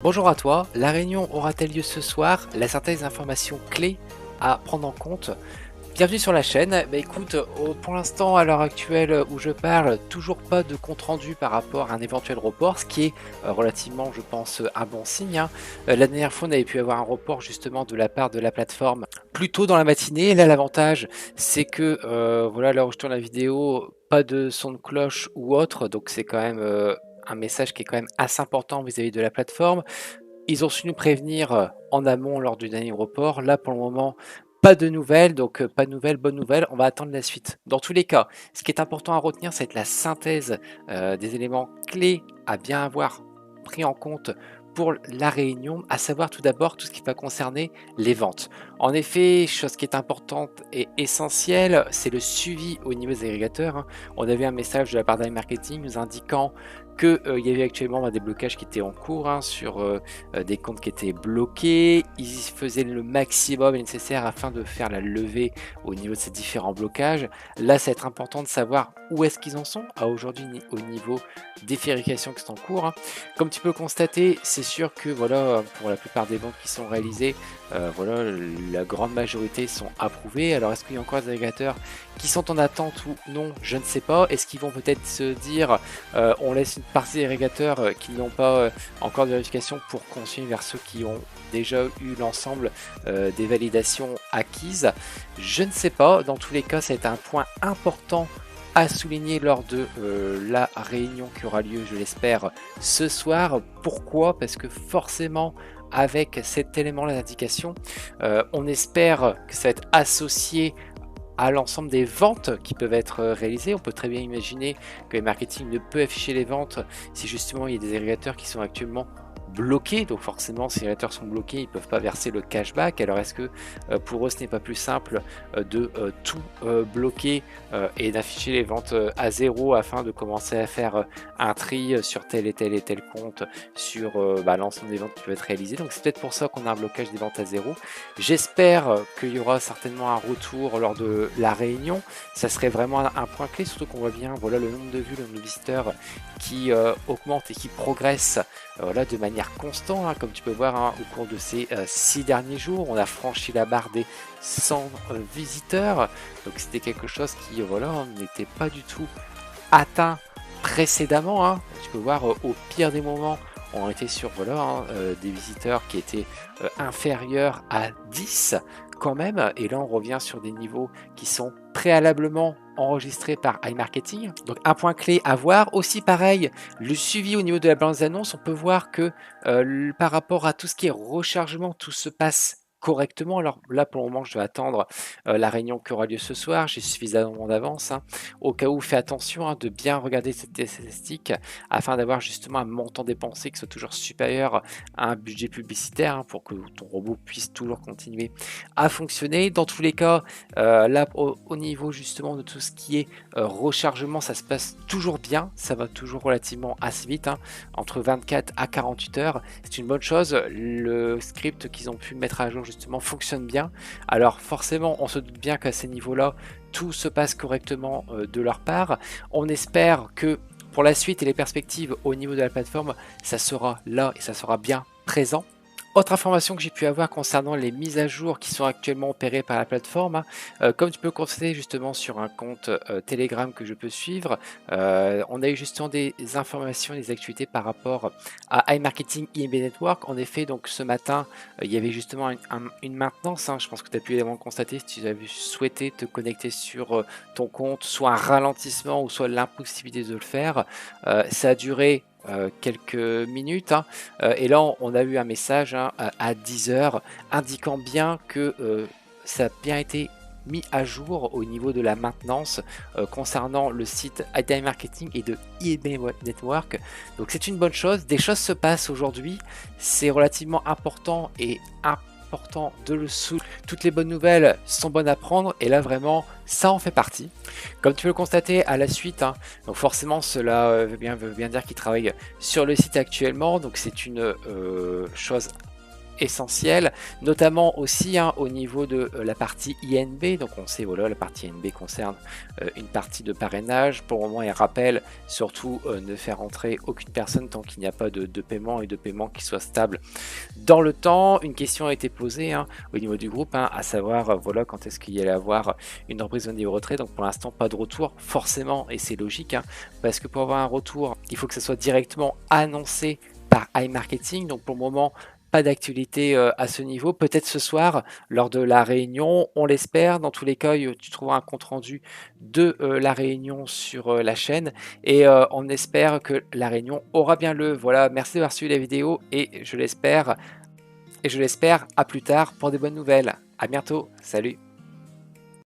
Bonjour à toi, la réunion aura-t-elle lieu ce soir? La synthèse d'informations clés à prendre en compte. Bienvenue sur la chaîne. Écoute, pour l'instant, à l'heure actuelle où je parle, toujours pas de compte rendu par rapport à un éventuel report, ce qui est relativement, je pense, un bon signe, hein. La dernière fois, on avait pu avoir un report justement de la part de la plateforme plus tôt dans la matinée. Là, l'avantage, c'est que, voilà, là où je tourne la vidéo, pas de son de cloche ou autre, donc c'est quand même un message qui est quand même assez important vis-à-vis de la plateforme. Ils ont su nous prévenir en amont lors du dernier report. Là, pour le moment, pas de nouvelles, donc pas de nouvelles, bonne nouvelle, on va attendre la suite. Dans tous les cas, ce qui est important à retenir, c'est la synthèse des éléments clés à bien avoir pris en compte pour la réunion, à savoir tout d'abord tout ce qui va concerner les ventes. En effet, chose qui est importante et essentielle, c'est le suivi au niveau des agrégateurs, hein. On avait un message de la part d'iMarketing nous indiquant qu'il y avait actuellement des blocages qui étaient en cours, hein, sur des comptes qui étaient bloqués. Ils faisaient le maximum nécessaire afin de faire la levée au niveau de ces différents blocages. Là, ça va être important de savoir où est-ce qu'ils en sont à aujourd'hui au niveau des vérifications qui sont en cours, hein. Comme tu peux le constater, c'est sûr que voilà, pour la plupart des ventes qui sont réalisées, voilà, la grande majorité sont approuvées. Alors, est-ce qu'il y a encore des agrégateurs qui sont en attente ou non? Je ne sais pas. Est-ce qu'ils vont peut-être se dire on laisse une partie des agrégateurs qui n'ont pas encore de vérification pour continuer vers ceux qui ont déjà eu l'ensemble des validations acquises? Je ne sais pas. Dans tous les cas, c'est un point important à souligner lors de la réunion qui aura lieu, je l'espère, ce soir. Pourquoi? Parce que forcément, avec cet élément-là d'indication, on espère que ça va être associé à l'ensemble des ventes qui peuvent être réalisées. On peut très bien imaginer que le marketing ne peut afficher les ventes si justement il y a des agrégateurs qui sont actuellement bloqués. Donc forcément, si les agrégateurs sont bloqués, ils ne peuvent pas verser le cashback. Alors est-ce que pour eux, ce n'est pas plus simple de tout bloquer et d'afficher les ventes à zéro afin de commencer à faire un tri sur tel et tel et tel compte sur l'ensemble des ventes qui peuvent être réalisées. Donc c'est peut-être pour ça qu'on a un blocage des ventes à zéro. J'espère qu'il y aura certainement un retour lors de la réunion. Ça serait vraiment un point clé, surtout qu'on voit bien voilà, le nombre de vues, le nombre de visiteurs qui augmente et qui progresse voilà, de manière constante, hein, comme tu peux voir, hein, au cours de ces 6 derniers jours. On a franchi la barre des 100 visiteurs. Donc c'était quelque chose qui voilà, n'était pas du tout atteint précédemment, hein. Tu peux voir au pire des moments, on était sur voilà, hein, des visiteurs qui étaient inférieurs à 10 quand même, et là on revient sur des niveaux qui sont préalablement enregistrés par iMarketing. Donc un point clé à voir. Aussi pareil, le suivi au niveau de la balance d'annonce, on peut voir que par rapport à tout ce qui est rechargement, tout se passe correctement. Alors là pour le moment je dois attendre la réunion qui aura lieu ce soir, j'ai suffisamment d'avance, hein. Au cas où, fais attention, hein, de bien regarder cette statistique afin d'avoir justement un montant dépensé qui soit toujours supérieur à un budget publicitaire, hein, pour que ton robot puisse toujours continuer à fonctionner. Dans tous les cas, là au niveau justement de tout ce qui est rechargement, ça se passe toujours bien, ça va toujours relativement assez vite, hein, entre 24 à 48 heures. C'est une bonne chose. Le script qu'ils ont pu mettre à jour justement fonctionne bien. Alors forcément, on se doute bien qu'à ces niveaux-là, tout se passe correctement de leur part. On espère que pour la suite et les perspectives au niveau de la plateforme, ça sera là et ça sera bien présent. Autre information que j'ai pu avoir concernant les mises à jour qui sont actuellement opérées par la plateforme, hein, comme tu peux le constater justement sur un compte Telegram que je peux suivre, on a eu justement des informations, des actualités par rapport à iMarketing IMB Network. En effet, donc ce matin, il y avait justement une maintenance, hein. Je pense que tu as pu également le constater si tu avais souhaité te connecter sur ton compte, soit un ralentissement ou soit l'impossibilité de le faire. Ça a duré quelques minutes, hein, et là on a eu un message, hein, à 10 heures indiquant bien que ça a bien été mis à jour au niveau de la maintenance concernant le site iMarketing et de IMB Network. Donc c'est une bonne chose, des choses se passent aujourd'hui, c'est relativement important et important de le souligner. Toutes les bonnes nouvelles sont bonnes à prendre et là vraiment ça en fait partie. Comme tu peux le constater à la suite, hein, donc forcément cela veut bien dire qu'ils travaillent sur le site actuellement, donc c'est une chose essentiel, notamment aussi au niveau de la partie INB. Donc on sait, voilà, la partie INB concerne une partie de parrainage. Pour le moment, il rappelle surtout ne faire entrer aucune personne tant qu'il n'y a pas de paiement et de paiement qui soit stable dans le temps. Une question a été posée au niveau du groupe, à savoir voilà, quand est-ce qu'il y allait avoir une reprise au niveau retrait. Donc pour l'instant, pas de retour, forcément, et c'est logique, parce que pour avoir un retour, il faut que ça soit directement annoncé par iMarketing. Donc pour le moment, pas d'actualité à ce niveau. Peut-être ce soir, lors de la réunion, on l'espère. Dans tous les cas, tu trouveras un compte-rendu de la réunion sur la chaîne. Et on espère que la réunion aura bien lieu. Voilà, merci d'avoir suivi la vidéo et je l'espère à plus tard pour des bonnes nouvelles. À bientôt, salut!